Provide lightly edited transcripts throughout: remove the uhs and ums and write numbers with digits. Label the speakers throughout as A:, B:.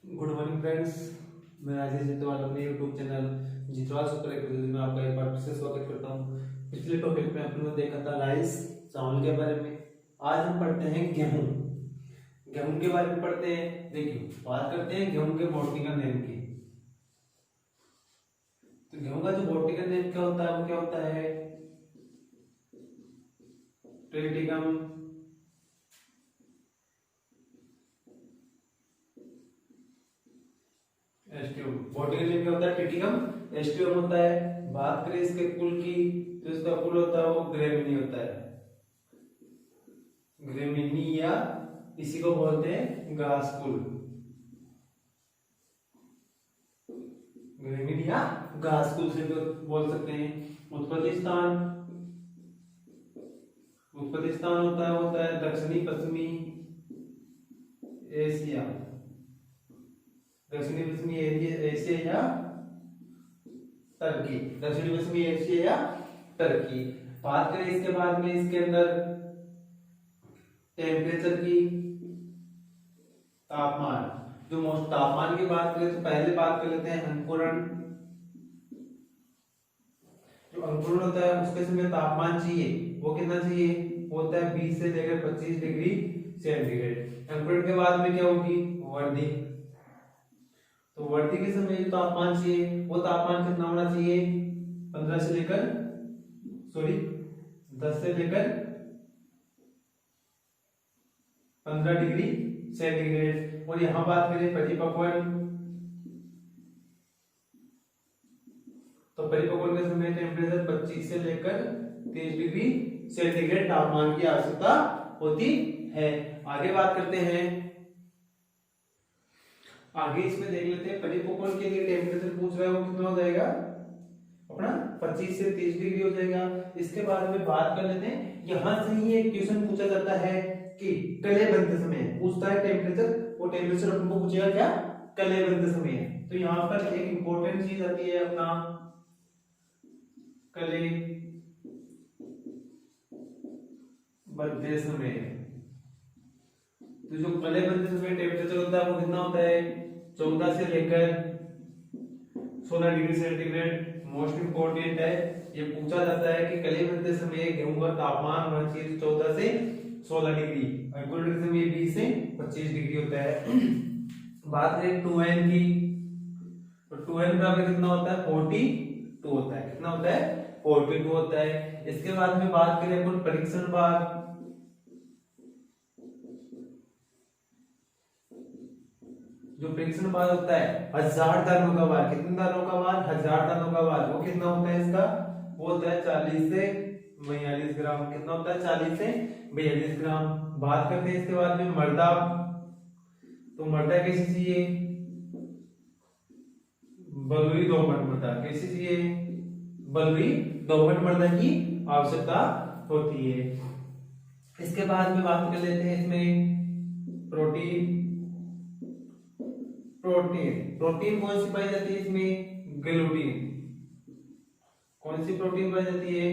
A: Good morning friends, मैं राजेश जितवाल अपने YouTube channel जितवाल super agriculture में आपका एक बार फिर से स्वागत करता हूँ। पिछले टॉपिक में अपन ने देखा था राइस चावल के बारे में। आज हम पढ़ते हैं गेहूं। गेहूं के बारे में पढ़ते हैं। देखिए, बात करते हैं गेहूं के बॉटनिकल नेम की। तो गेहूं का जो बॉटनिकल नेम क्या होता है, वो क्या होता है? Triticum aestivum. बॉटनिकल नेम क्या होता है? ट्रिटिकम एस्टिवम होता है। बात करें इसके कुल की, तो इसका कुल होता है वो ग्रेमिनी होता है। ग्रेमिनी या इसी को बोलते हैं घास कुल। ग्रेमिनी या घास कुल से बोल सकते हैं। उत्पत्ति स्थान होता है दक्षिणी पश्चिमी एशिया। दक्षिणी पश्चिमी एशिया या टर्की। दक्षिणी पश्चिमी एशिया या टर्की। बात करें इसके बाद में इसके अंदर टेम्परेचर की, तापमान, जो मोस्ट तापमान की बात करें तो पहले बात कर लेते हैं अंकुरण। जो अंकुरण होता है उसके समय तापमान चाहिए वो कितना चाहिए? होता है 20 से लेकर 25 डिग्री सेंटीग्रेड। अंकुरण के बाद में क्या होगी? वृद्धि। तो वृद्धि के समय जो तापमान चाहिए वो तापमान कितना होना चाहिए? 10 से लेकर 15 डिग्री सेंटीग्रेड। और यहां बात करें परिपक्वन, तो परिपक्वन के समय टेम्परेचर 25 से लेकर 30 डिग्री सेंटीग्रेड तापमान की आवश्यकता होती है। आगे बात करते हैं। आगे इसमें देख लेते हैं परिपक्वन के लिए टेम्परेचर पूछ रहा है वो कितना हो जाएगा? अपना 25 से 30 डिग्री हो जाएगा। इसके बारे में बात कर लेते हैं। यहां से ही एक क्वेश्चन पूछा जाता है कि कले बनते समय पूछता है टेम्परेचर, वो टेम्परेचर अपन को पूछेगा क्या? कले बनते समय। तो यहाँ पर एक इंपॉर्टेंट चीज आती है अपना कले बनते समय। तो जो कले बनते समय टेम्परेचर होता है वो कितना होता है? 14 से लेकर 16 डिग्री सेंटीग्रेड। मोस्ट इंपोर्टेंट है, ये पूछा जाता है कि कले बनते समय गेहूं का तापमान होना चाहिए 14 से 16 डिग्री, अंकुरण के समय 20 से 25 डिग्री होता है। बात करें 2n की, तो 2n बराबर कितना होता है? 42 होता है। कितना होता है? 42 होता है। इसके बाद में बात करें अपन परीक्षण भाग, जो परीक्षण भाग होता है 1000 दानों का भार। कितने दानों का भार? 1000 दानों का भार। वो कितना होता है इसका? वो होता है 40 से 42 ग्राम। कितना होता है? 40 से 42 ग्राम। बात करते हैं इसके बाद में मृदा, तो मृदा कैसी चाहिए? बलुई दोमट मृदा। कैसी चाहिए? बलुई दोमट मृदा की आवश्यकता होती है। इसके बाद में बात कर लेते हैं इसमें प्रोटीन। प्रोटीन कौन सी पाई जाती है इसमें? ग्लूटीन। कौन सी प्रोटीन पाई जाती है?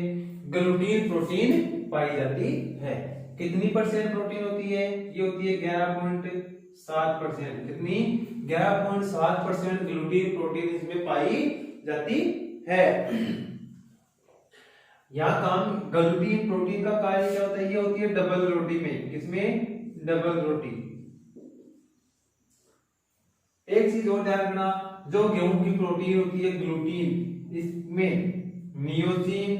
A: ग्लूटीन प्रोटीन पाई जाती है। कितनी परसेंट प्रोटीन होती है? ये होती है 11.7%। कितनी? 11.7% ग्लूटीन प्रोटीन इसमें पाई जाती है। यहाँ काम ग्लूटीन प्रोटीन का कार्य क्या होता है? ये होती है डबल रोटी में। किसमें? डबल रोटी। एक चीज और ध्यान रखना, जो गेहूं की प्रोटीन होती है ग्लूटीन, इसमें नियोसिन,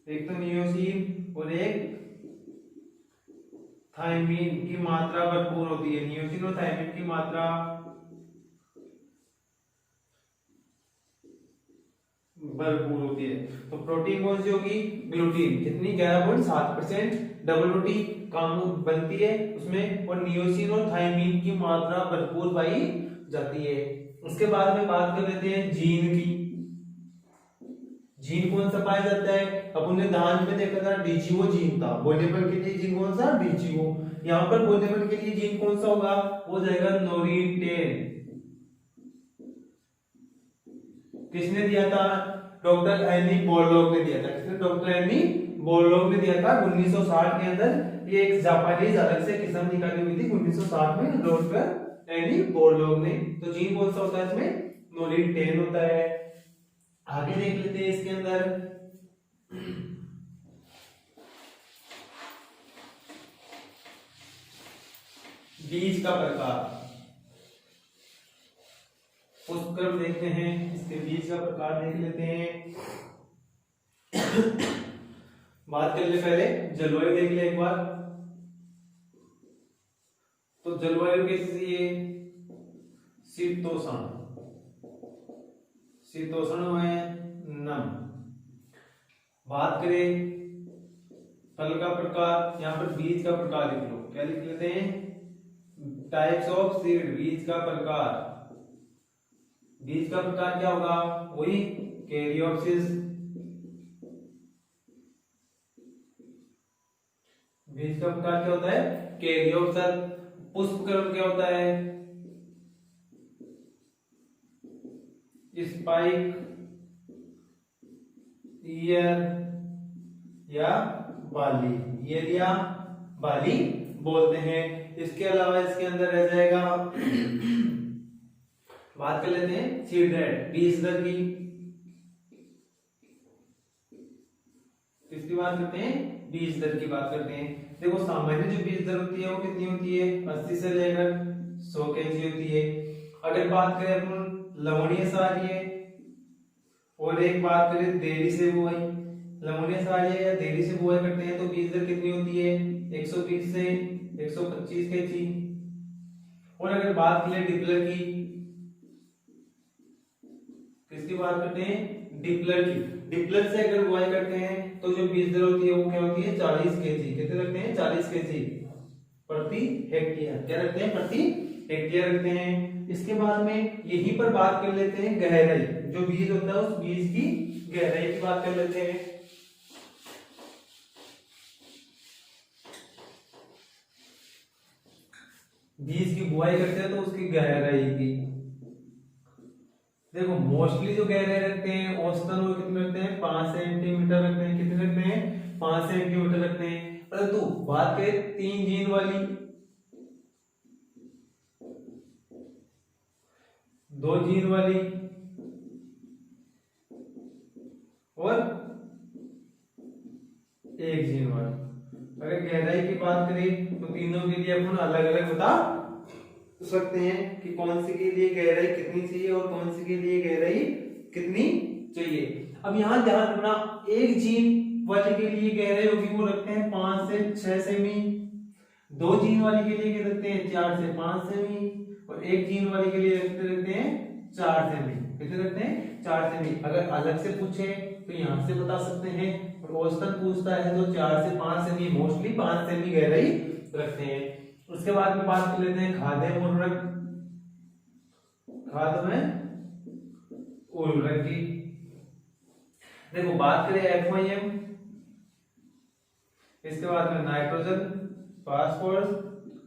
A: एक तो नियोसिन और एक थायमीन की मात्रा भरपूर होती है। नियोसिन और थायमीन की मात्रा भरपूर होती है। तो प्रोटीन कौन सी होगी? ग्लूटीन। कितनी? 11.7%। डबल रोटी काम बनती है उसमें, और नियोसिन और थायमीन की मात्रा भरपूर पाई जाती है। उसके बाद में बात कर लेते हैं जीन की। जीन कौन सा पाया जाता है? अपन ने धान में देखा था डीजीओ जीन था। बोनेबल के लिए जीन कौन सा? डीजीओ। यहाँ पर बोनेबल के लिए जीन कौन सा होगा? वो जाएगा नोरिटेन। किसने दिया था? डॉक्टर एनी बोरलॉग ने दिया था। किसने? डॉक्टर एनी बोरलॉग में दिया था 1960 के अंदर। ये एक जापानीज अलग से किस्म निकाली हुई थी 1960 में रोडकर यानी बोरलॉग ने। तो जीन कौन सा होता है इसमें? नोलिन 10 होता है। आगे देख लेते हैं इसके अंदर बीज का प्रकार, पुष्पक्रम देखते हैं, इसके बीज का प्रकार देख लेते हैं। बात कर ले पहले जलवायु देख ले एक बार। तो जलवायु कैसी है? शीतोष्ण, शीतोष्ण है नम। बात करें फल का प्रकार, यहां पर बीज का प्रकार लिख लो। क्या लिख लेते हैं? टाइप्स ऑफ सीड, बीज का प्रकार। बीज का प्रकार क्या होगा? वही कैरियोप्सिस। बीज का प्रकार क्या होता है? कैरियोप्सिस। पुष्पक्रम क्या होता है? स्पाइक, ईयर या बाली, ईयर या बाली बोलते हैं। इसके अलावा इसके अंदर रह जाएगा बात कर लेते हैं सीड रेट, बीज दर की। किसकी बात करते हैं? बीज दर की बात करते हैं। देखो सामान्य जो बीज दर होती है वो कितनी होती है? 80 से लेकर 100 kg होती है। अगर बात करें अपन लवणीय क्षारीय और एक बात करें देरी से बुआई, लवणीय क्षारीय या देरी से बुआई करते हैं तो बीज दर कितनी होती है? 120 से 125 kg। और अगर बात करें डिपलर की, किसकी बात करते हैं? डिपलर की। डिपलर से अगर बुआई करते हैं तो जो बीज दर होती है वो क्या होती है? 40 kg। कितने रखते हैं? 40 kg प्रति हेक्टेयर। क्या रखते हैं? प्रति हेक्टेयर रखते हैं। इसके बाद में यहीं पर बात कर लेते हैं गहराई, जो बीज होता है उस बीज की गहराई की बात कर लेते हैं। बीज की बुआई करते हैं तो उसकी गहराई की देखो मोस्टली जो गहराई रखते हैं औसतन वो कितने रखते हैं? 5 सेंटीमीटर रखते हैं। कितने रखते हैं? 5 सेंटीमीटर रखते हैं। परंतु बात करें 3 जीन वाली, 2 जीन वाली और 1 जीन वाली, अगर गहराई की बात करें तो तीनों के लिए अपन अलग अलग बता सकते हैं कि कौन सी के लिए गहराई कितनी चाहिए और कौन सी के लिए गहराई कितनी चाहिए। अब यहां ध्यान रखना, 1 जीन वाले के लिए गहराई होगी वो रखते हैं 5 से 6 सेमी, 2 जीन वाले के लिए क्या रखते हैं? 4 से 5 सेमी, और 1 जीन वाले के लिए रखते हैं 4 सेमी। कितने रखते हैं? 4 सेमी। अगर अलग से पूछे तो यहां से बता सकते हैं, और औसतन पूछता है तो 4 से 5 सेमी, मोस्टली 5 सेमी गहराई रखते हैं। उसके बाद में बात कर लेते हैं खाद्य उर्वरक, खाद में उर्वरक की। देखो बात करें FIM, इसके बाद में नाइट्रोजन, फास्फोरस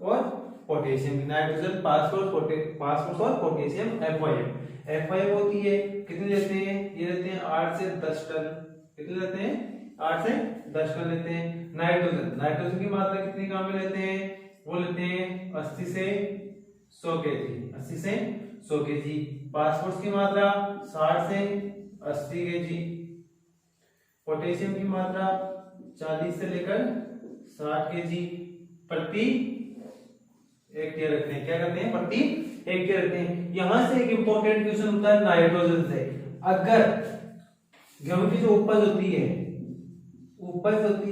A: और पोटेशियम। नाइट्रोजन, फास्फोरस और पोटेशियम FIM होती है। कितने लेते हैं? ये लेते हैं 8 से 10 टन। कितने लेते हैं? 8 से 10 टन लेते हैं। नाइट्रोजन की मात्रा कितनी काम में लेते हैं? वो लेते हैं 80 से 100 kg, 80 से 100 kg। फास्फोरस की मात्रा 60 से 80 kg। पोटेशियम की मात्रा 40 से लेकर 60 kg प्रति हेक्टेयर रखते हैं। क्या करते हैं? प्रति हेक्टेयर रखते हैं। यहां से एक इंपॉर्टेंट क्वेश्चन होता है नाइट्रोजन से। अगर गेहूं की जो उपज होती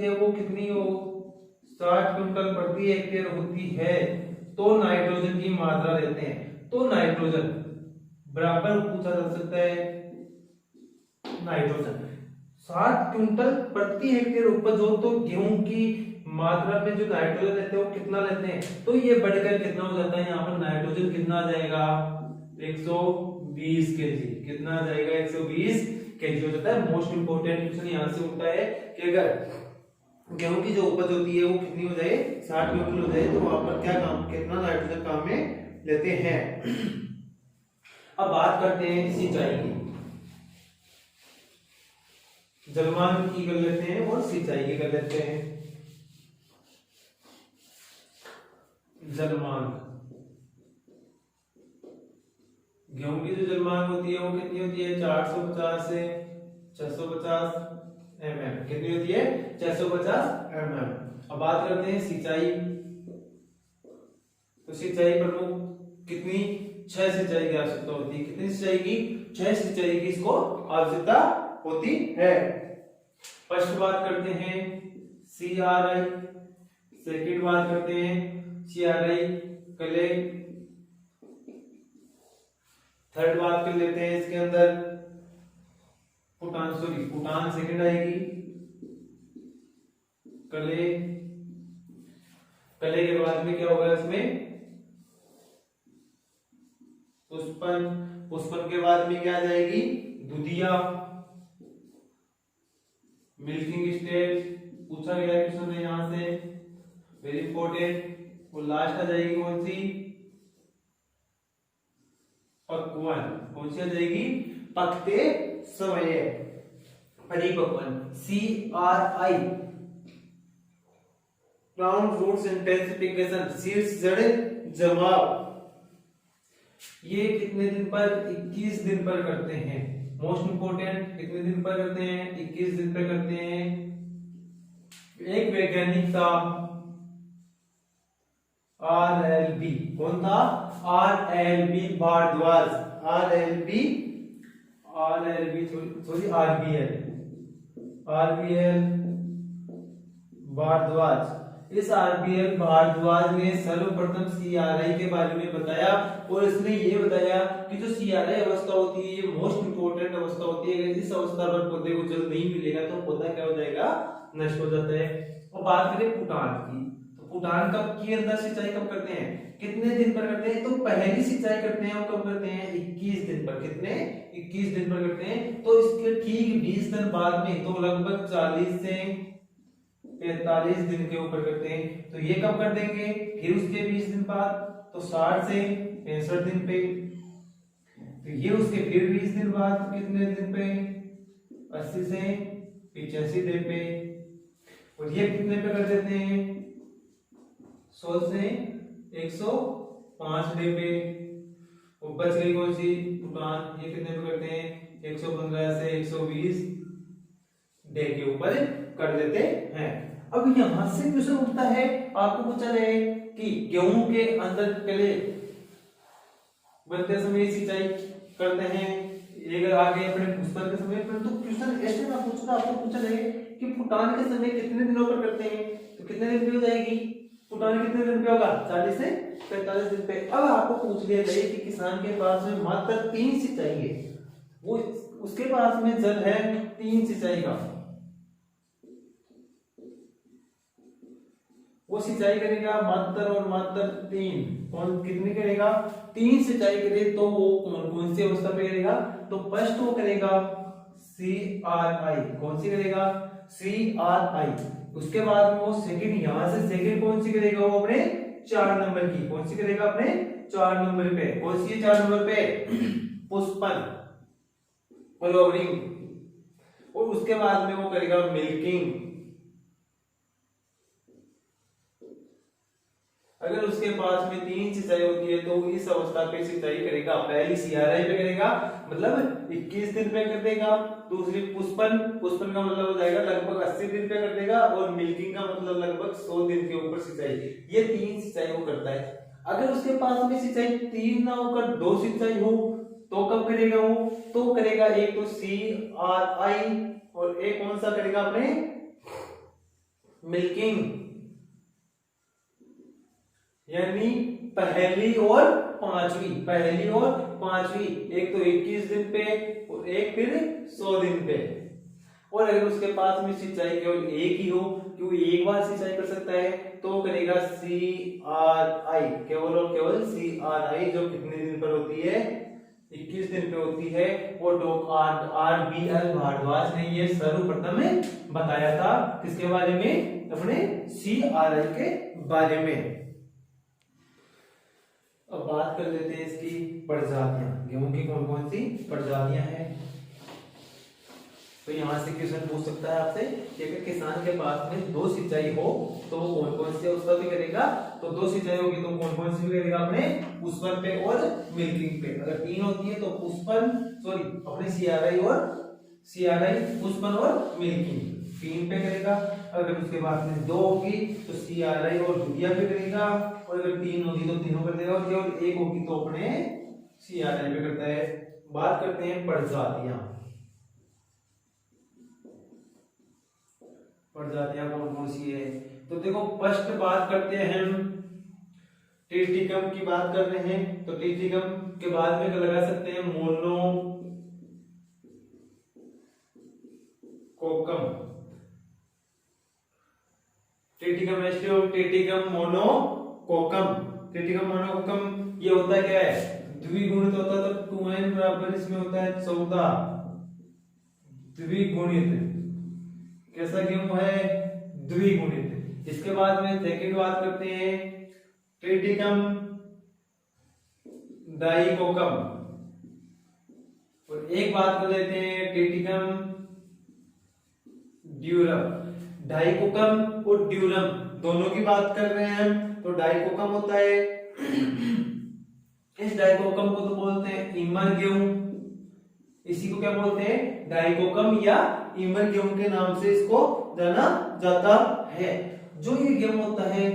A: है वो कितनी हो? 60 क्विंटल प्रति हेक्टेयर होती है तो नाइट्रोजन की मात्रा लेते हैं। तो नाइट्रोजन बराबर पूछा जा सकता है, नाइट्रोजन 60 क्विंटल प्रति हेक्टेयर उपज हो तो गेहूं की मात्रा में जो नाइट्रोजन लेते हैं वो कितना लेते हैं? तो ये बढ़कर कितना हो जाता है? यहाँ पर नाइट्रोजन कितना आ जाएगा? 120 kg। कितना आ जाएगा? 120 kg हो जाता है। मोस्ट इंपोर्टेंट क्वेश्चन यहाँ से उठता है कि अगर गेहूं की जो उपज होती है वो कितनी हो जाए? 60 क्विंटल हो जाए तो वहां पर क्या काम, कितना नाइट्रोजन काम में लेते हैं। अब बात करते हैं सिंचाई की। जलमार्ग की कर लेते हैं और सिंचाई की कर लेते हैं। जलमार्ग, गेहूं की जो जलमार्ग होती है वो कितनी होती है? 450 से 650 mm। कितनी होती है? 650 mm। अब बात करते हैं सिंचाई। तो सिंचाई प्रमुख कितनी? 6 सिंचाई की आवश्यकता होती है। कितनी सिंचाई की? 6 सिंचाई की इसको आवश्यकता होती है। फर्स्ट बात करते हैं CRI, सेकंड बात करते हैं CRI कले, थर्ड बात कर लेते हैं इसके अंदर पुटान, सॉरी पुटान सेकंड आएगी, कले, कले के बाद में क्या होगा इसमें? पुष्पन, पुष्पन के बाद में क्या आ जाएगी? दुधिया, मिल्किंग स्टेज पूछा गया क्वेश्चन है यहां से, वेरी इंपॉर्टेंट। और लास्ट आ जाएगी कौन सी? पक्वन। कौन सी आ जाएगी? पकते समय, परिपक्वन। CRI क्राउन रूट्स इंटेंसिफिकेशन, शीर्ष जड़ जमाव, ये कितने दिन पर? 21 दिन पर करते हैं। मोस्ट इंपोर्टेंट, कितने दिन पर करते हैं? 21 दिन पर करते हैं। एक वैज्ञानिक था RLB, कौन था? RLB Bharadwaj, RLB sorry RBL Bharadwaj. इस RBL भारद्वाज ने सर्वप्रथम CRI के बारे में बताया और इसने ये बताया कि जो CRI अवस्था होती है ये मोस्ट इंपोर्टेंट अवस्था होती है। अगर इस अवस्था पर पौधे को जल नहीं मिलेगा तो पौधा क्या हो जाएगा? नष्ट हो जाता है। और बात करें पुटान की, तो पुटान कब की अंदर सिंचाई कब करते हैं? कितने दिन पर करते हैं? तो पहली सिंचाई करते हैं वो कब करते हैं? 21 दिन पर। कितने? 21 दिन पर करते हैं। तो इसके ठीक 20 दिन बाद में, तो लगभग 40 से 45 दिन के ऊपर करते हैं। तो ये कब कर देंगे? फिर उसके 20 दिन बाद, तो 60 से 65 दिन पे। तो ये उसके फिर 20 दिन बाद कितने दिन पे? 80 से 85 दिन पे। और ये कितने पे कर देते हैं? 100 से 105 डे पे। और बच गई कौन सी? पुटान। ये कितने पे करते हैं? 115 से 120 डे के ऊपर कर देते हैं। अब यहां से क्वेश्चन उठता है, आपको पूछा जाए कि गेहूं के अंदर पहले बनते समय सिंचाई करते हैं, अगर आगे अपने पुष्पन के समय पर, तो क्वेश्चन ऐसे ना पूछना, आपको पूछा जाए कि पुटान के समय कितने दिनों पर करते हैं, तो कितने दिन पे हो जाएगी? पुटान कितने दिन पे होगा? 40 से 45 दिन पे। अब आपको पूछ लिया जाए कि किसान के पास में मात्र 3 सिंचाई है, वो उसके पास में जल है 3 सिंचाई का, वो सिंचाई करेगा मात्र और मात्र 3। कौन कितनी करेगा? 3 सिंचाई करे तो वो कौन सी अवस्था पे करेगा? तो फर्स्ट वो करेगा CRI। कौन सी करेगा? CRI। उसके बाद में वो सेकंड, यहां से सेकंड कौन सी करेगा? वो अपने 4 नंबर की। कौन सी करेगा? अपने 4 नंबर पे। कौन सी है 4 नंबर पे? पुष्पन, फ्लावरिंग। और उसके बाद में वो करेगा मिल्किंग। अगर उसके पास में 3 सिंचाई होती है तो इस अवस्था पे सिंचाई करेगा। पहली CRI पे करेगा, मतलब 21 दिन पे कर देगा। दूसरी पुष्पन, पुष्पन का मतलब हो जाएगा लगभग 80 दिन पे कर देगा। और मिल्किंग का मतलब लगभग 100 दिन के ऊपर सिंचाई। ये 3 सिंचाई वो करता है। अगर उसके पास में सिंचाई 3 ना होकर 2 सिंचाई हो तो कब करेगा वो? तो करेगा एक तो CRI और एक कौन सा करेगा? अपने मिल्किंग, यानी पहली और पांचवी। पहली और पांचवी, एक तो 21 दिन पे और एक फिर 100 दिन पे। और अगर उसके पास में सिंचाई केवल एक ही हो, क्योंकि एक बार सिंचाई कर सकता है, तो करेगा CRI, केवल और केवल CRI, जो कितने दिन पर होती है? 21 दिन पे होती है। और RBL भारद्वाज ने ये सर्वप्रथम बताया था, किसके बारे में? अपने CRI के बारे में। अब बात कर लेते हैं इसकी प्रजातियां। गेहूं की कौन कौन सी प्रजातियां हैं? तो यहाँ से क्वेश्चन पूछ सकता है आपसे कि अगर किसान के पास में 2 सिंचाई हो तो वो कौन कौन सी उसका भी करेगा। तो 2 सिंचाई होगी तो कौन कौन सी भी करेगा, अपने पुष्पन पे और मिल्किंग पे। अगर 3 होती है तो पुष्पन सॉरी अपने सीआरआई पुष्पन और मिल्किंग 3 पे करेगा। अगर उसके बाद में 2 होगी तो सीआरआई और दुधिया पे करेगा, और अगर 3 होगी तो तीनों कर देगा, और केवल 1 होगी तो अपने सीआरआई पे करता है। बात करते हैं प्रजातियां। प्रजातियां कौन कौन सी है, तो देखो फर्स्ट बात करते हैं हम टिटिकम की बात कर रहे हैं। तो टिटिकम के बाद में लगा सकते हैं मोनो कोकम, टिटिकम एस्टियम, टिटिकम मोनोकोकम। टिटिकम मोनोकोकम ये होता है क्या है, द्विगुणित होता है। तो 2n बराबर इसमें होता है 14 द्विगुणित। कैसा गेहूं है, द्विगुणित। इसके बाद में सेकंड बात करते हैं टिटिकम डाइकोकम, और एक बात कर लेते हैं टिटिकम ड्यूरम। डाइकोकम और ड्यूरम दोनों की बात कर रहे हैं हम। तो डाइकोकम होता है, इस डाइकोकम को तो बोलते हैं इमर गेहूं। इसी को क्या बोलते हैं, डाइकोकम या इमर गेहूं के नाम से इसको जाना जाता है। जो ये गेहूं होता है,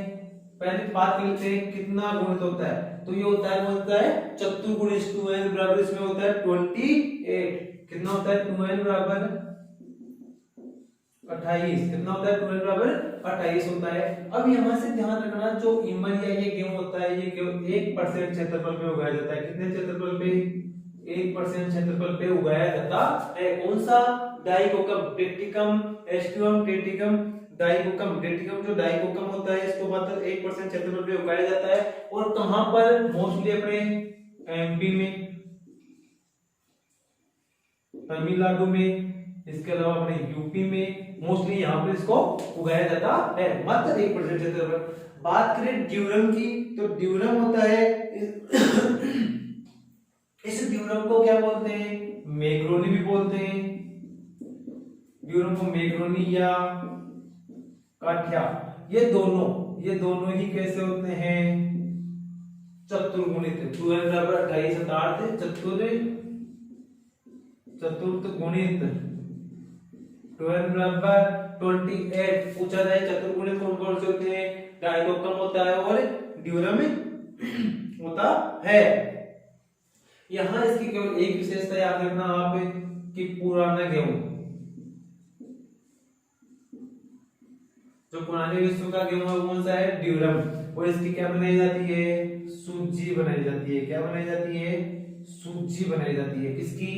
A: पहले बात कर लेते हैं कितना गुणित होता है। तो ये होता है, वो होता है चतुर्गुणित 2n बराबर इसमें होता है 28। कितना होता है, 2n बराबर 28। कितना होता है, 2n बराबर 28 होता है। अब यहां से ध्यान रखना, जो इमर या ये गेहूं होता है, ये केवल 1% क्षेत्रफल में उगाया जाता है। कितने क्षेत्रफल पे, 1% क्षेत्रफल पे उगाया जाता है। कौन सा, dicoccum, triticum aestivum, triticum dicoccum. Triticum जो डाइकोकम होता है, इसको मात्र 1% क्षेत्रफल पे उगाया जाता है। और कहां पर, मोस्टली अपने एमपी में, तमिलनाडु में, इसके अलावा अपने यूपी में मोस्टली यहाँ पर इसको उगाया जाता है, मात्र 1% क्षेत्रफल। बात करें ड्यूरम की, तो ड्यूरम होता है इस ड्यूरम को क्या बोलते हैं, मैक्रोनी भी बोलते हैं। ड्यूरम को मैक्रोनी या काठिया, ये दोनों ही कैसे होते हैं, चतुर्गुणित। 2n बराबर 28 अर्थात चतुर्थ गुणित 2n बराबर 28। पूछा जाए चतुर्गुणित कौन कौन से होते हैं, डाइकोकम होता है और ड्यूरम होता है। यहां इसकी केवल एक विशेषता याद रखना आप कि पुराना गेहूं, जो पुराने विश्व का गेहूं है कौन सा है, ड्यूरम। और इसकी क्या बनाई जाती है, सूजी बनाई जाती है। क्या बनाई जाती है, सूजी बनाई जाती है। किसकी,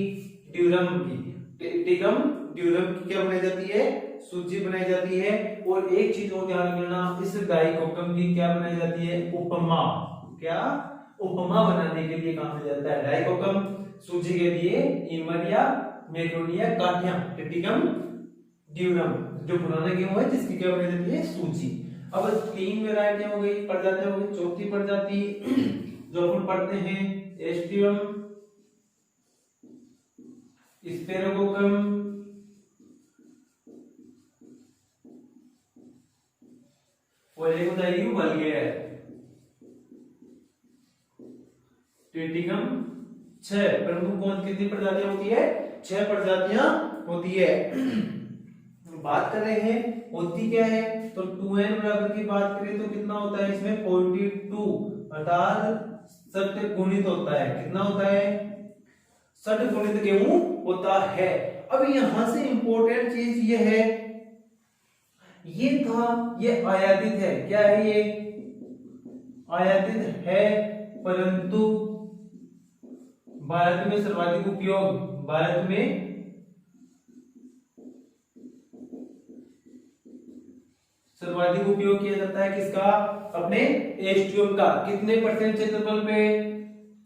A: ड्यूरम की। टिटिकम ड्यूरम की क्या बनाई जाती है, सूजी बनाई जाती है। और एक चीज और ध्यान रखना, इस डाइकोकम की क्या बनाई जाती है, उपमा। क्या, उपमा बनाने के लिए काम में जाता है डाइकोकम। सूजी के लिए इमरिया, मैक्रोनिया, काठिया। टिटिकम ड्यूरम जो पुराना गेहूं है, जिसकी क्या बनाई जाती है, सूजी। अब 3 वैरायटियां हो गई, प्रजातियां हो गई। चौथी प्रजाति जो अपन पढ़ते हैं एस्टियम स्पेरोकोकम, और एक होता है वल्गेर। टिटिकम 6, परंतु कौन कितनी प्रजातियां होती है, 6 प्रजातियां होती है। बात कर रहे हैं होती क्या है, तो 2n बराबर की बात करें तो कितना होता है इसमें 42 अर्थात 60 गुणित होता है। कितना होता है, 60 गुणित गेहूं होता है। अब यहां से इंपॉर्टेंट चीज ये है, ये था, ये आयातित है। क्या है ये, आयातित है, परंतु भारत में सर्वाधिक उपयोग, भारत में सर्वाधिक उपयोग किया जाता है किसका, अपने एस्टियम का। कितने परसेंट क्षेत्रफल पे,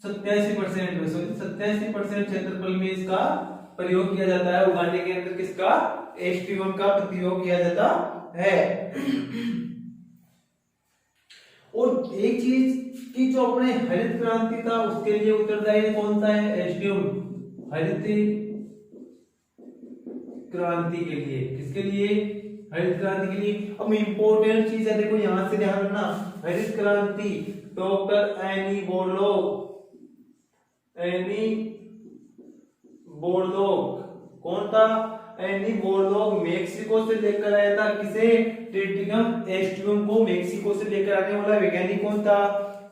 A: 87% में, 87% क्षेत्रफल में इसका प्रयोग किया जाता है। उगाने के अंदर किसका, एस्टियम का प्रयोग किया जाता है। और एक चीज कि जो अपने हरित क्रांति था उसके लिए उत्तरदायी कौन सा है, एस्टियम। हरित क्रांति के लिए। किसके लिए? हरित क्रांति के लिए। अब इंपॉर्टेंट चीज है, देखो यहां से ध्यान रखना, हरित क्रांति डॉक्टर एनी बोरलॉग कौन था? एनी बोरलॉग मेक्सिको से लेकर आया था। किसे? ट्रिटियम एस्टियम को मेक्सिको से लेकर आने वाला वैज्ञानिक कौन था?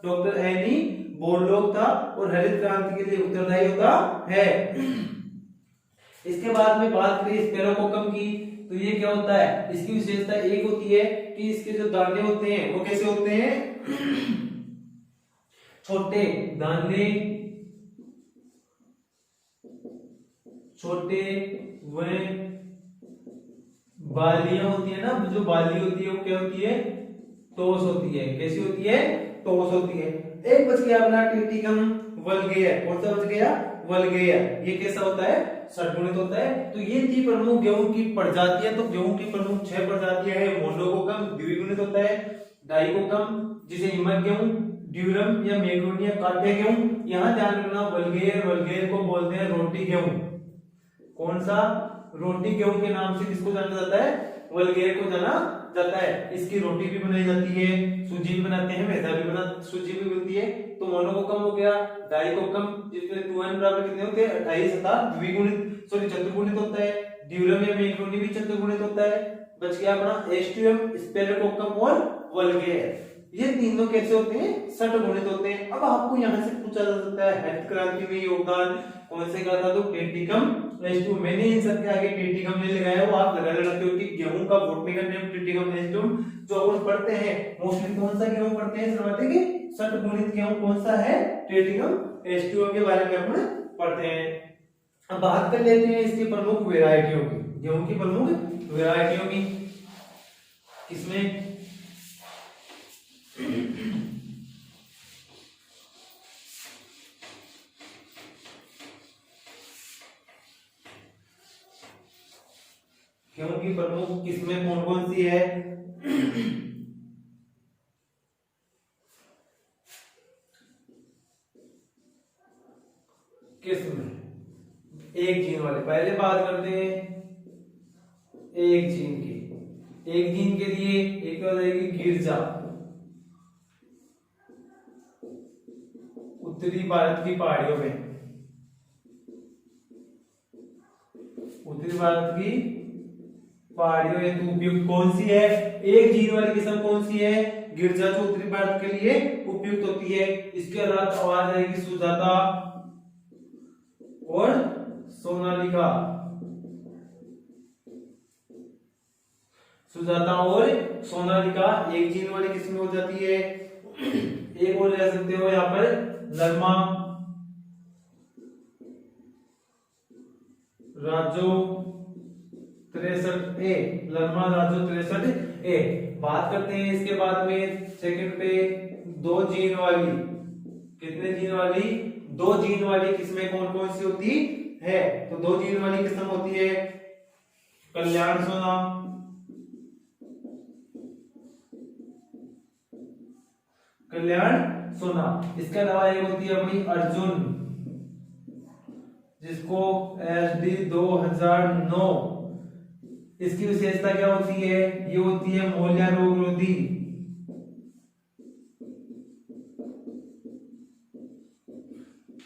A: डॉक्टर एनी बोरलॉग था, और हरित क्रांति के लिए उत्तरदायी होता है। इसके बाद में बात करें स्पेरोकोकम की, तो ये क्या होता है? इसकी विशेषता एक होती है कि इसके जो दाने होते हैं वो कैसे होते हैं? छोटे दाने, छोटे व बालियां होती है ना, जो बाली होती है वो क्या होती है? टोस होती है। कैसी होती है? टोस होती है। एक बच गया अपना ट्रिटिकम वल्गेयर। कौन सा बच गया? वल्गेयर। ये कैसा होता है? षड्गुणित होता है। तो ये थी प्रमुख गेहूं की प्रजातियां। तो गेहूं की प्रमुख 6 प्रजातियां हैं। मोनोकोकम द्विगुणित होता है, डाइकोकम जिसे हिमक गेहूं, ड्यूरम या मैग्नोनिया काटे गेहूं। यहां ध्यान रखना, वल्गेयर को बोलते हैं रोटी गेहूं। कौन सा? रोटी गेहूं के नाम से किसको जाना जाता है? वल्गेयर को जाना जाता है। इसकी रोटी भी बनाई जाती है, सूजी भी बनाते हैं, मैदा भी बना, सूजी भी बनती है। तो मोनोकोकम हो गया। डाइकोकम जिसमें 2n बराबर कितने होते हैं? 28 तथा द्विगुणित चतुर्गुणित होता है। ड्यूरम या मैग्नोनी भी चतुर्गुणित होता है। बच गया अपना एस्टियम, स्पेरोकोकम और वल्गेयर। ये तीनों कैसे होते हैं? षड्गुणित होते हैं। अब आपको यहां से पूछा जा सकता है हरित क्रांति में योगदान कौन से का था? तो ट्रिटिकम एस्टियम। मैंने इन सबके आगे ट्रिटिकम नहीं लगाया, वो आप लगा लेते हो कि गेहूं का बॉटनिकल नेम ट्रिटिकम एस्टियम। जो अपन पढ़ते हैं मोस्टली कौन सा गेहूं पढ़ते हैं? समझते कि षड्गुणित गेहूं कौन सा है? ट्रिटिकम एस्टियम के बारे में अपन पढ़ते हैं। अब बात कर लेते हैं इसकी प्रमुख वैरायटियों की, गेहूं की प्रमुख वैरायटियों की। इसमें गेहूं की प्रमुख किस्में कौन कौन सी है? किस्म एक जीन वाले। पहले बात करते हैं एक जीन की। एक जीन के लिए एक हो जाएगी गिरजा, उत्तरी भारत की पहाड़ियों में, उत्तरी भारत की पहाड़ियों हेतु उपयुक्त कौन सी है? एक जीन वाली किस्म कौन सी है? गिरजा, जो उत्तरी भारत के लिए उपयुक्त होती है। इसके अलावा आवाज आएगी सुजाता और सोनालिका। सुजाता और सोनालिका एक जीन वाली किस्म हो जाती है। एक और ले सकते हो यहाँ पर लरमा राजो 63A, लरमा राजो 63A। बात करते हैं इसके बाद में सेकंड पे दो जीन वाली। कितने जीन वाली? दो जीन वाली किस्में कौन कौन सी होती है? तो दो जीन वाली किस्म होती है कल्याण सोना, कल्याण सोना। इसके अलावा एक होती है अपनी अर्जुन, जिसको SD 2009। इसकी विशेषता क्या होती है? ये होती है मोलिया रोग रोधी।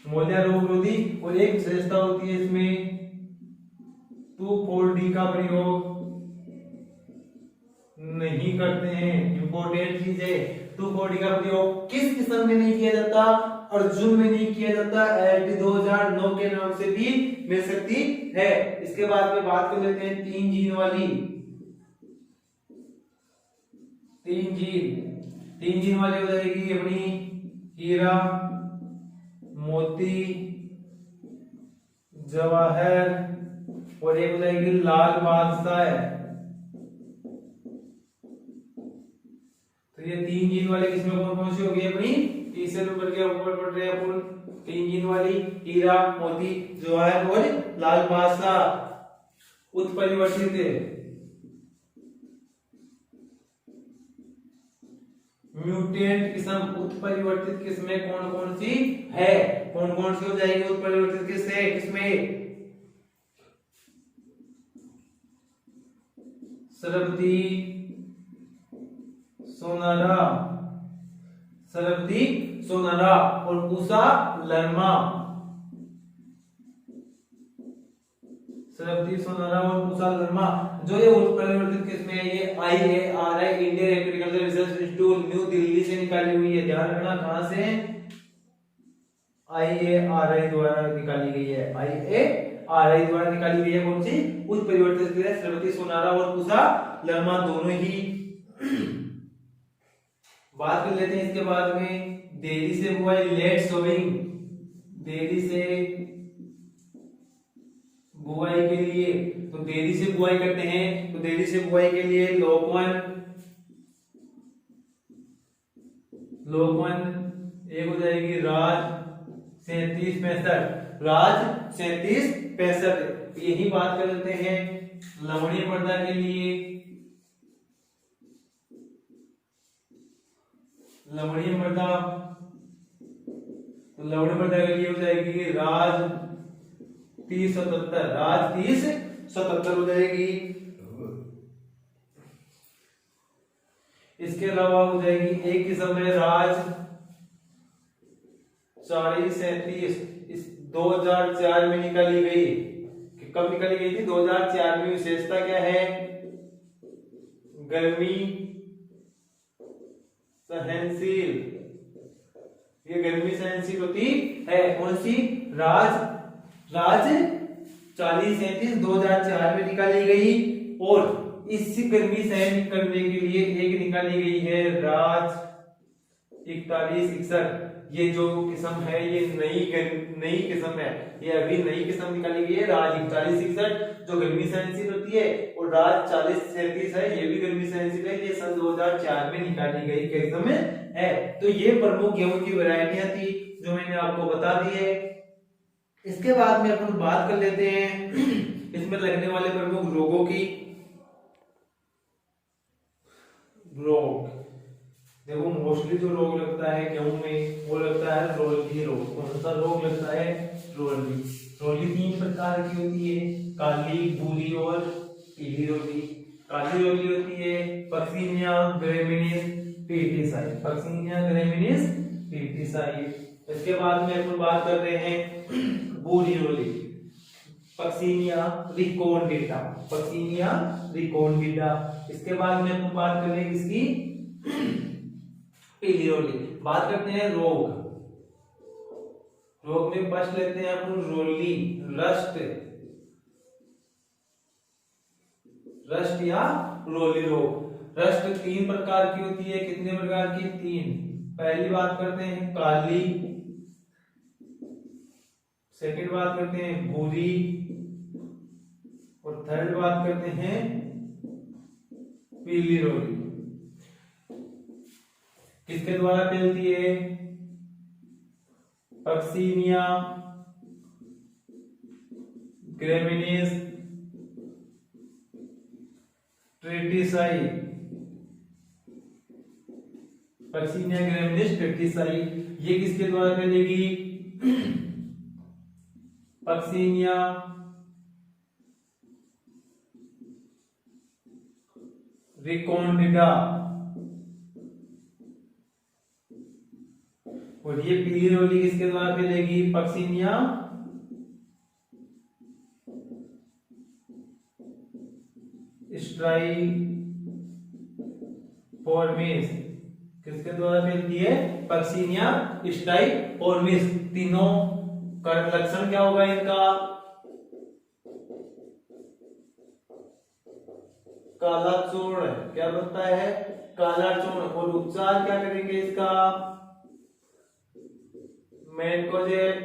A: मोलिया रोग रोधी। और एक विशेषता होती है इसमें 2,4-D का प्रयोग नहीं करते हैं। इंपॉर्टेंट चीज है, 2,4-D का प्रयोग किस किस्म में नहीं किया जाता? अर्जुन में नहीं किया जाता। SD 2009 के नाम से भी मिल सकती है। इसके बाद में बात कर लेते हैं तीन जीन वाली। तीन जीन वाली हो जाएगी अपनी हीरा, मोती, जवाहर, और एक हो जाएगी लाल बादशाह। तो ये तीन जीन वाले किस्में कौन कौन सी होगी अपनी? तीसरे नंबर के ऊपर पढ़ रहे हैं अपन। तीन जीन वाली हीरा, मोती, जवाहर और लाल बादशाह। उत्परिवर्तित म्यूटेंट किस्म, उत्परिवर्तित किस्में कौन कौन सी है? कौन कौन सी हो जाएगी उत्परिवर्तित किस्में? सरबती सोनारा, सरबती सोनारा और पूसा लरमा, सरबती सोनारा और पूसा लरमा। जो ये उत्परिवर्तित किस्में है ये IARI Indian agriculture research institute new Delhi से निकाली हुई है। ध्यान रखना कहां से, IARI द्वारा निकाली गई है, IARI द्वारा निकाली गई है। कौन सी, उत्परिवर्तित किस्में सरबती सोनारा और पूसा लरमा दोनों ही। बात कर लेते हैं इसके बाद में देरी से बुआई, लेट सोइंग, देरी से बुआई के लिए, तो देरी से बुआई करते हैं तो देरी से बुआई के लिए लोकवन एक हो जाएगी राज 3765, राज 3765। यही बात कर लेते हैं लवणीय मृदा के लिए, लवणीय मृदा, तो लवणीय मृदा के लिए हो जाएगी राज 3077, राज 3077 हो जाएगी। इसके अलावा हो जाएगी एक किस्म है राज 4037, इस 2004 में निकाली गई। कब निकाली गई थी, 2004 में। विशेषता क्या है, गर्मी सहनशील, ये गर्मी सहनशील होती है। कौन सी, राज 4037 2004 में निकाली गई। और इस गर्मी सहन करने के लिए एक निकाली गई है राज 4161। ये जो किस्म है ये नई किस्म है, ये अभी नई किस्म निकाली गई है राज 4161 जो गर्मी सहनशील होती है। और राज 4037 है, ये भी गर्मी सहनशील है, ये सन 2004 में निकाली गई किस्म है। तो ये प्रमुख गेहूं की वैरायटियां थी जो मैंने आपको बता दी है। इसके बाद में अपन बात कर लेते हैं इसमें लगने वाले प्रमुख रोगों की। रोग, देखो मोस्टली जो रोग लगता है गेहूं में वो लगता है रोली रोग। कौन सा रोग लगता है, रोली। रोली 3 प्रकार की होती है, काली, भूरी और पीली रोली। काली रोली होती है पक्सिनिया ग्रेमिनिस पीटीसाई, पक्सिनिया ग्रेमिनिस पीटीसाई। इसके बाद में अपन बात कर रहे हैं भूरी रोली, पक्सिनिया रिकोन्डिटा, पक्सिनिया रिकोन्डिटा। इसके बाद में अपन बात करेंगे इसकी पीली रोली। बात करते हैं रोग, रोग में फर्स्ट लेते हैं अपन रोली, रस्ट या रोली रोग। रस्ट 3 प्रकार की होती है, कितने प्रकार की, 3। पहली बात करते हैं काली, सेकंड बात करते हैं भूरी और थर्ड बात करते हैं पीली रोली। किसके द्वारा फैलती है, पक्सिनिया ग्रेमिनिस ट्रिटिसाई, पक्सिनिया ग्रेमिनिस ट्रिटिसाई। ये किसके द्वारा फैलेगी, पक्सिनिया रिकोन्डिटा। और ये पीली रोली किसके द्वारा फैलेगी, पक्सिनिया स्ट्राइफॉर्मिस, किसके द्वारा फैलती है, पक्सिनिया स्ट्राइफॉर्मिस। तीनों का लक्षण क्या होगा इनका, काला चूर्ण, क्या बनता है, काला चूर्ण। और उपचार क्या करेंगे इसका, मैनकोजेब,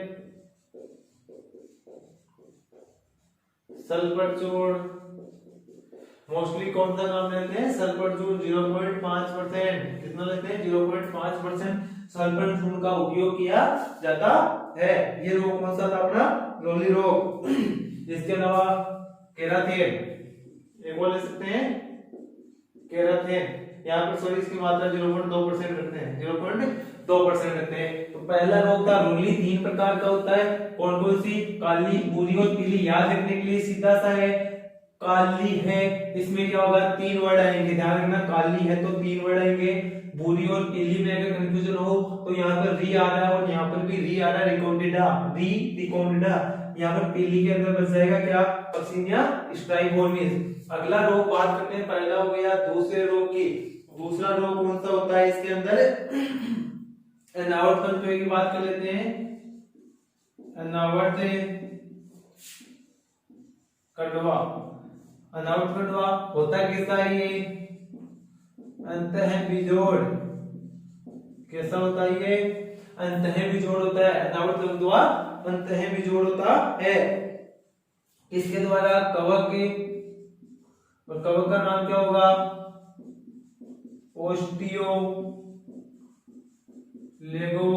A: सल्फर चूर्ण। मोस्टली कौन सा काम लेते हैं, सल्फर चूर्ण 0.5%। कितना लेते हैं, 0.5% सल्फर चूर्ण का उपयोग किया जाता है। ये रोग कौन सा था अपना, रोली रोग। इसके अलावा केराथिन, एक और ले सकते हैं केराथिन। यहाँ पर सॉरी इसकी मात्रा 0.2% रखते हैं, 0.2% रखते हैं। तो पहला रोग था रोली, 3 प्रकार का होता है। कौन कौन सी, काली, भूरी और पीली। याद रखने के लिए सीधा सा है, काली है, इसमें क्या होगा, 3 वर्ड आएंगे, ध्यान रखना, काली है तो 3 वर्ड आएंगे। भूरी और पीली में अगर कंफ्यूजन हो तो यहाँ पर री आ रहा है और यहाँ पर भी री आ रहा है, रिकॉर्डिडा, री रिकॉर्डिडा। यहाँ पर पीली के अंदर बच जाएगा क्या, पक्सिनिया स्ट्राइबोर्निस। अगला रोग बात करते हैं, पहला हो गया दूसरे रोग की। दूसरा रोग कौन सा होता है इसके अंदर, अनावट तंतु की बात कर लेते हैं। अनावट कंडवा, अनावट कंडवा होता किसका है ये, अंतः बिजोड़। कैसा होता है ये, अंतः बिजोड़ होता है, अनावट कंडवा अंतः बिजोड़ होता है। किसके द्वारा, कवक के, और कवक का नाम क्या होगा, ओस्टियो लेग्यू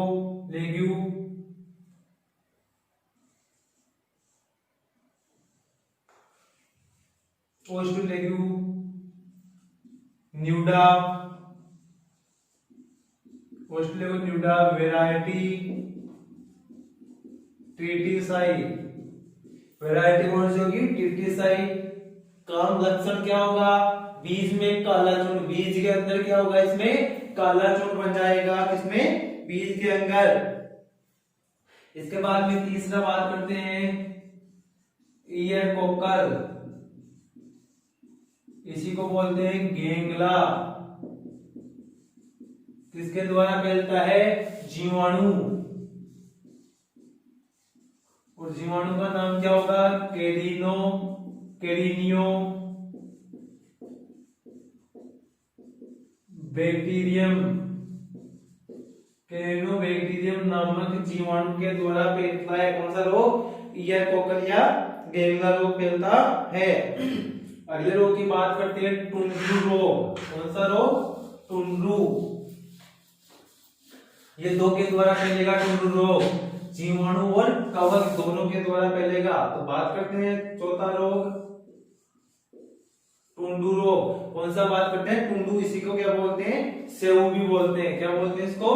A: ओस्टियोलेग्यू न्यूडा, ओस्टियोलेग्यू न्यूडा वैरायटी टीटीसाई। वैरायटी कौन सी होगी, टीटीसाई। काम लक्षण क्या होगा, बीज में काला चूर्ण, बीज के अंदर क्या होगा, इसमें काला चूर्ण बन जाएगा, किसमें, बीज के अंदर। इसके बाद में तीसरा बात करते हैं, ईयर कोकर, इसी को बोलते हैं गेंगला। किसके द्वारा फैलता है, जीवाणु, और जीवाणु का नाम क्या होगा, केरिनियो बैक्टीरियम। कैरिनोबैक्टीरियम नामक जीवाणु के द्वारा फैलता है कौन सा रोग, ईयर कोकर या गेंगला रोग फैलता है। अगले रोग की बात करते हैं, टुंड्रू रोग। कौन सा रोग, टुंड्रू। ये दो के द्वारा फैलेगा टुंड्रू रोग, जीवाणु और कवक दोनों के द्वारा फैलेगा। तो बात करते हैं चौथा रोग, टुंडू रोग। कौन सा बात करते हैं, टुंडू, इसी को क्या बोलते हैं, सेऊ भी बोलते हैं। क्या बोलते हैं इसको,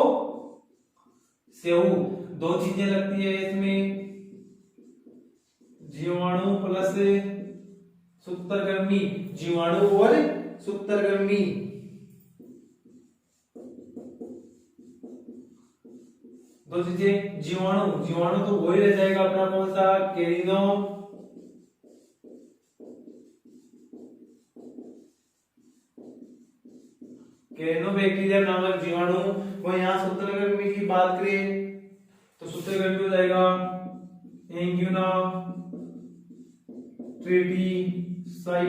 A: सेऊ। दो चीजें लगती है इसमें, जीवाणु प्लस सूत्रकृमि, जीवाणु और सूत्रकृमि। दो चीजें, जीवाणु, जीवाणु तो वही रह जाएगा अपना कौन सा, कैरिनोबैक्टीरिया नामक जीवाणु। वो यहाँ सूत्रकृमि की बात करें तो सूत्रकृमि हो जाएगा एंग्यूना ट्रिटिसाई,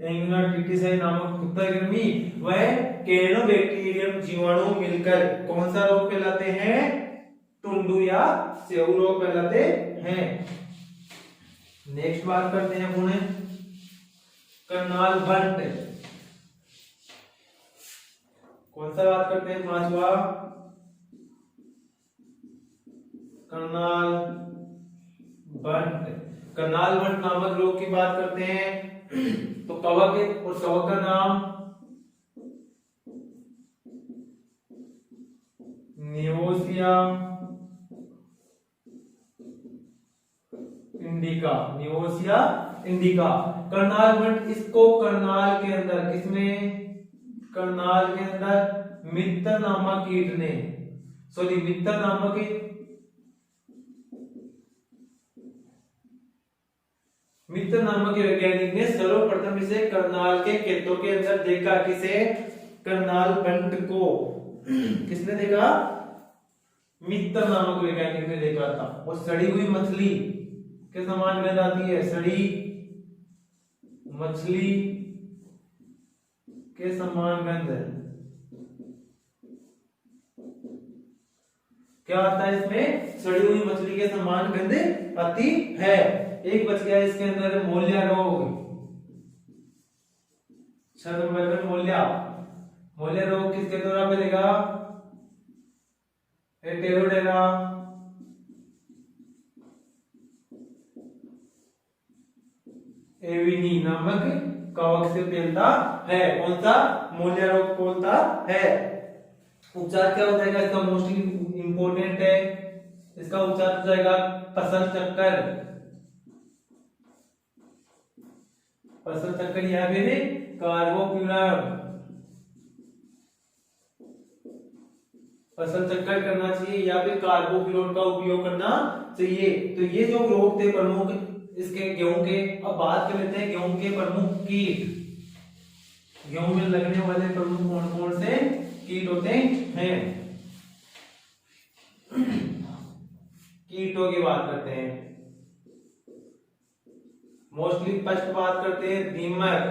A: एंग्यूना ट्रिटिसाई नामक सूत्रकृमि। वह कैरिनोबैक्टीरियम जीवाणु मिलकर कौन सा रोग फैलाते हैं, टुंडू या सेऊ रोग फैलाते हैं। नेक्स्ट बात करते हैं पुणे करनाल बंट। कौन सा बात करते हैं, पांचवा करनाल बंट। करनाल बंट नामक रोग की बात करते हैं तो कवक, और कवक का नाम निवोसिया इंडिका, निवोसिया इंडिका। करनाल बंट, इसको करनाल के अंदर, किसमें, करनाल के अंदर मित्र नामक कीट ने, सॉरी मित्र नामक वैज्ञानिक ने सर्वप्रथम इसे करनाल के खेतों के अंदर देखा। किसे, करनाल बंट को। किसने देखा, मित्र नामक वैज्ञानिक ने देखा था। वो सड़ी हुई मछली के समान गंध आती है, सड़ी मछली के समान गंध। क्या आता है इसमें, सड़ी हुई मछली के समान गंध आती है। एक बच गया इसके अंदर, मोलिया रोग। 6 नंबर में मोलिया। मोलिया रोग किसके द्वारा फैलेगा, हेटेरोडेरा एविनी नामक कवक से फैलता है। कौन सा, मोलिया रोग फैलता है। उपचार क्या हो जाएगा इसका, मोस्ट इंपोर्टेंट है, इसका उपचार हो जाएगा फसल चक्कर। फसल चक्र या फिर कार्बोक्यूरम, फसल चक्र करना चाहिए या फिर कार्बोक्यूरम का उपयोग करना चाहिए। तो ये जो रोग थे प्रमुख इसके गेहूं के। अब बात कर लेते हैं गेहूं के प्रमुख कीट। गेहूं में लगने वाले प्रमुख कौन कौन से कीट होते हैं? कीटों की बात करते हैं। मोस्टली फर्स्ट बात करते हैं दीमक,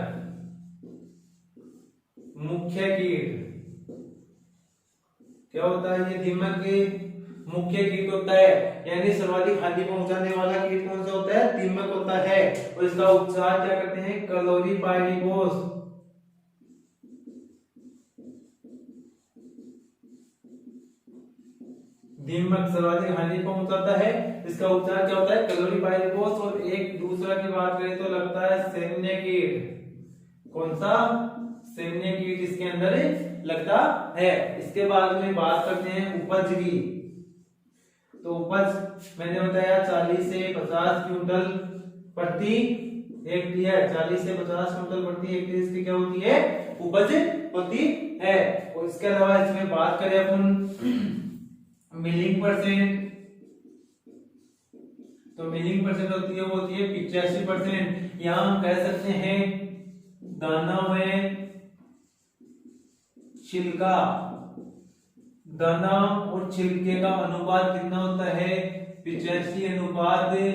A: मुख्य कीट। क्या होता है ये दीमक के मुख्य कीट होता है, यानी सर्वाधिक हानि पहुंचाने वाला कीट कौन सा होता है? दीमक होता है। और इसका उपचार क्या करते हैं? क्लोरीपाइरिफॉस। दीमक सर्वाधिक हानि पहुंचाता है, इसका उपचार क्या होता है? क्लोरीपाइरिफॉस। और एक दूसरा की बात करें तो लगता है सैन्य कीट। कौन सा? सैन्य कीट इसके अंदर लगता है। इसके बाद में बात करते हैं उपज की। तो उपज मैंने बताया 40 से 50 क्विंटल प्रति हेक्टेयर, 40 से 50 क्विंटल प्रति हेक्टेयर इसकी क्या होती है? उपज होती है। और इसके अलावा इसमें बात करें अपन मिलिंग परसेंट, तो मिलिंग परसेंट होती है वो होती है 85%। यहां हम कह सकते हैं दाना में छिलका, दाना और छिलके का अनुपात कितना होता है? 85:15।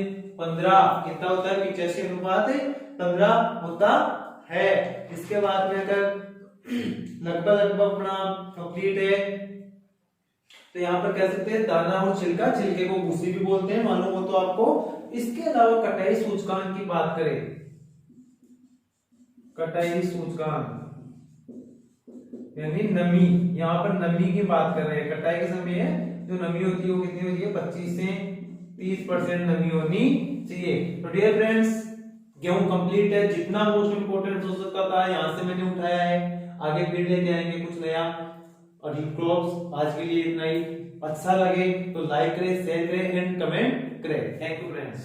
A: कितना होता है? 85:15 होता है। इसके बाद में अगर लगभग अपना कंप्लीट है तो यहाँ पर कह सकते हैं दाना और छिलका, छिलके को भूसी भी बोलते हैं, मालूम हो तो आपको। इसके अलावा कटाई सूचकांक की बात करें, कटाई सूचकांक यानी नमी, यहाँ पर नमी की बात कर रहे हैं। कटाई के समय जो नमी होती है वो कितनी होती है? 25 से 30% नमी होनी चाहिए। तो डियर फ्रेंड्स, गेहूं कंप्लीट है। जितना मोस्ट इंपोर्टेंट हो सकता था यहाँ से मैंने उठाया है। आगे फिर लेके आएंगे कुछ नया। और क्रॉप्स आज के लिए इतना ही। अच्छा लगे तो लाइक करें, शेयर करें एंड कमेंट करें। Thank you friends.